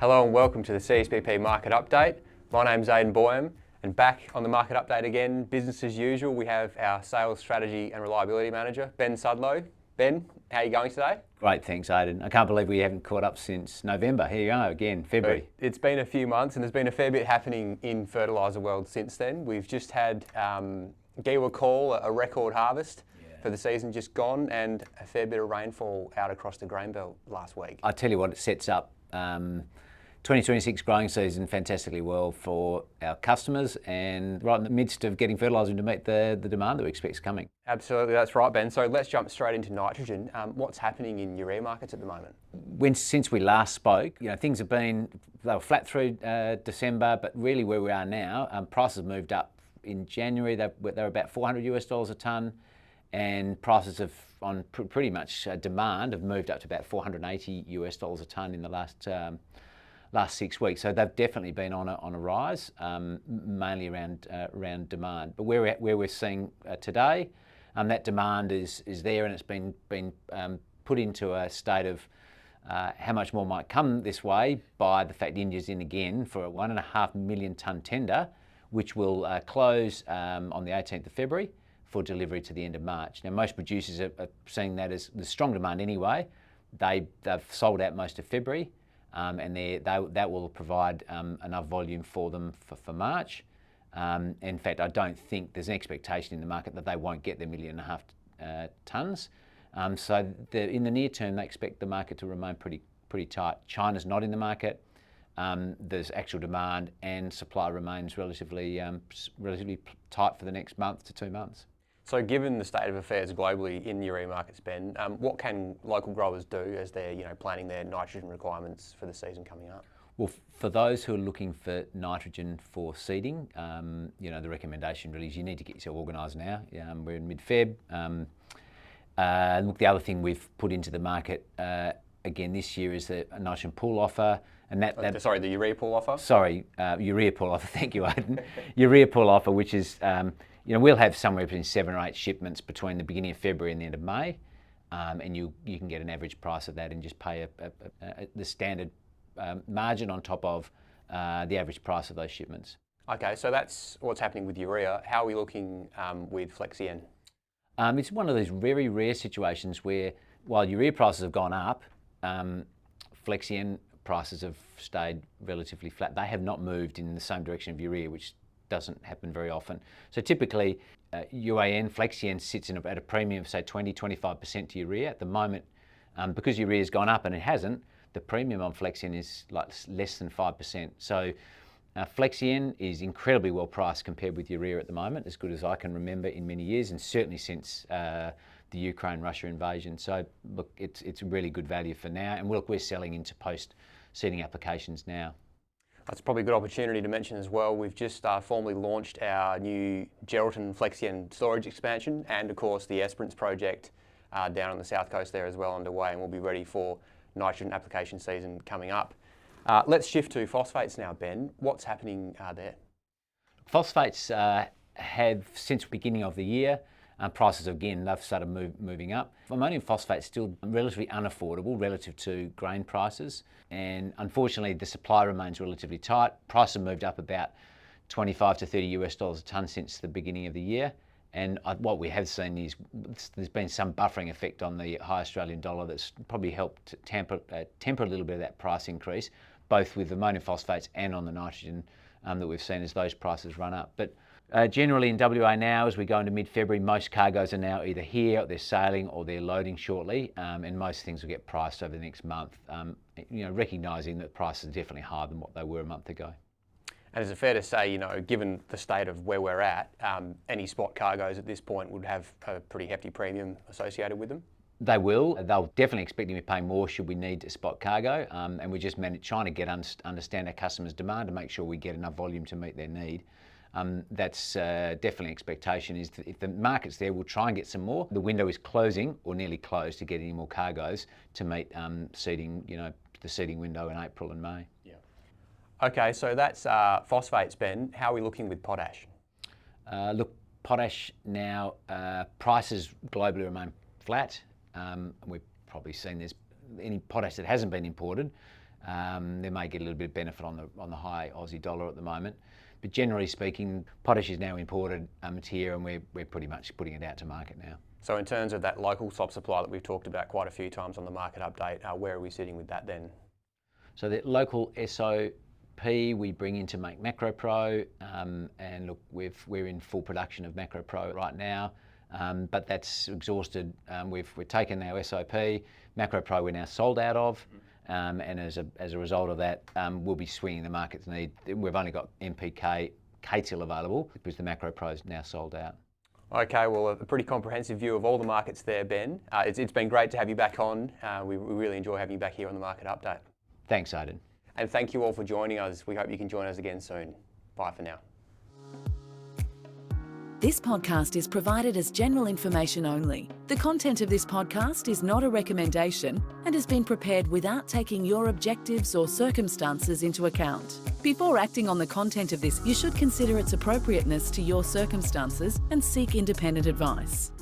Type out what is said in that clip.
Hello and welcome to the CSBP Market Update. My name's Aiden Boyham, and back on the Market Update again, business as usual, we have our Sales Strategy and Reliability Manager, Ben Sudlow. Ben, how are you going today? Great, thanks Aiden. I can't believe we haven't caught up since November. Here you go again, February. It's been a few months and there's been a fair bit happening in fertiliser world since then. We've just had Giwa call a record harvest for the season just gone, and a fair bit of rainfall out across the grain belt last week. I tell you what, it sets up 2026 growing season fantastically well for our customers, and right in the midst of getting fertiliser to meet the demand that we expect is coming. Absolutely, that's right, Ben. So let's jump straight into nitrogen. What's happening in urea markets at the moment? Since we last spoke, things have been, they were flat through December, but really where we are now, prices moved up in January. They were about $400 a tonne, and prices have, on pretty much demand, have moved up to about $480 a tonne in the last 6 weeks. So they've definitely been on a rise, mainly around demand. But where we're seeing today, that demand is there, and it's been put into a state of how much more might come this way by the fact India's in again for a 1.5 million tonne tender, which will close on the 18th of February for delivery to the end of March. Now, most producers are seeing that as the strong demand anyway. They've sold out most of February, and that will provide enough volume for them for March. In fact, I don't think there's an expectation in the market that they won't get their 1.5 million tonnes. So in the near term, they expect the market to remain pretty tight. China's not in the market. There's actual demand, and supply remains relatively tight for the next month to 2 months. So given the state of affairs globally in urea markets, Ben, what can local growers do as they're planning their nitrogen requirements for the season coming up? Well, for those who are looking for nitrogen for seeding, the recommendation really is you need to get yourself organised now. We're in mid-Feb. Look, the other thing we've put into the market again this year is a nitrogen pool offer, and sorry, the urea pool offer. Sorry, urea pool offer. Thank you, Aiden. Urea pool offer, which is we'll have somewhere between 7 or 8 shipments between the beginning of February and the end of May, and you can get an average price of that and just pay the standard margin on top of the average price of those shipments. Okay, so that's what's happening with urea. How are we looking with Flexi-N? It's one of those very rare situations where, while urea prices have gone up, Flexi-N prices have stayed relatively flat. They have not moved in the same direction of urea, which doesn't happen very often. So typically, UAN, Flexi-N sits at a premium of say 20-25% to urea. At the moment, because urea's gone up and it hasn't, the premium on Flexi-N is like less than 5%. So Flexi-N is incredibly well priced compared with urea at the moment, as good as I can remember in many years, and certainly since the Ukraine-Russia invasion. So look, it's really good value for now, and we're selling into post-seeding applications now. That's probably a good opportunity to mention as well. We've just formally launched our new Geraldton Flexi-N storage expansion, and of course the Esperance project down on the south coast there as well underway, and we'll be ready for nitrogen application season coming up. Let's shift to phosphates now, Ben. What's happening there? Phosphates have, since the beginning of the year, prices again, they've started moving up. Ammonium phosphate is still relatively unaffordable relative to grain prices, and unfortunately the supply remains relatively tight. Prices have moved up about $25 to $30 a tonne since the beginning of the year, and what we have seen is there's been some buffering effect on the high Australian dollar that's probably helped temper a little bit of that price increase, both with ammonium phosphates and on the nitrogen that we've seen as those prices run up. But generally in WA now, as we go into mid-February, most cargoes are now either here, they're sailing, or they're loading shortly, and most things will get priced over the next month, recognising that prices are definitely higher than what they were a month ago. And is it fair to say, given the state of where we're at, any spot cargoes at this point would have a pretty hefty premium associated with them? They will. They'll definitely expect to be paying more should we need a spot cargo, and we're just trying to understand our customers' demand to make sure we get enough volume to meet their need. That's definitely expectation, is that if the market's there, we'll try and get some more. The window is closing or nearly closed to get any more cargoes to meet seeding, the seeding window in April and May. Yeah. Okay, so that's phosphates, Ben. How are we looking with potash? Look, potash now, prices globally remain flat. We've probably seen there's any potash that hasn't been imported They may get a little bit of benefit on the high Aussie dollar at the moment. But generally speaking, potash is now imported here, and we're pretty much putting it out to market now. So in terms of that local top supply that we've talked about quite a few times on the market update, where are we sitting with that then? So the local SOP we bring in to make Macro Pro, and look, we're in full production of Macro Pro right now, but that's exhausted. We've taken our SOP, Macro Pro we're now sold out of, and as a result of that, we'll be swinging the market's need. We've only got NPK K-Till available because the Macro Pro is now sold out. Okay, well, a pretty comprehensive view of all the markets there, Ben. It's been great to have you back on. We really enjoy having you back here on the Market Update. Thanks, Aiden. And thank you all for joining us. We hope you can join us again soon. Bye for now. This podcast is provided as general information only. The content of this podcast is not a recommendation and has been prepared without taking your objectives or circumstances into account. Before acting on the content of this, you should consider its appropriateness to your circumstances and seek independent advice.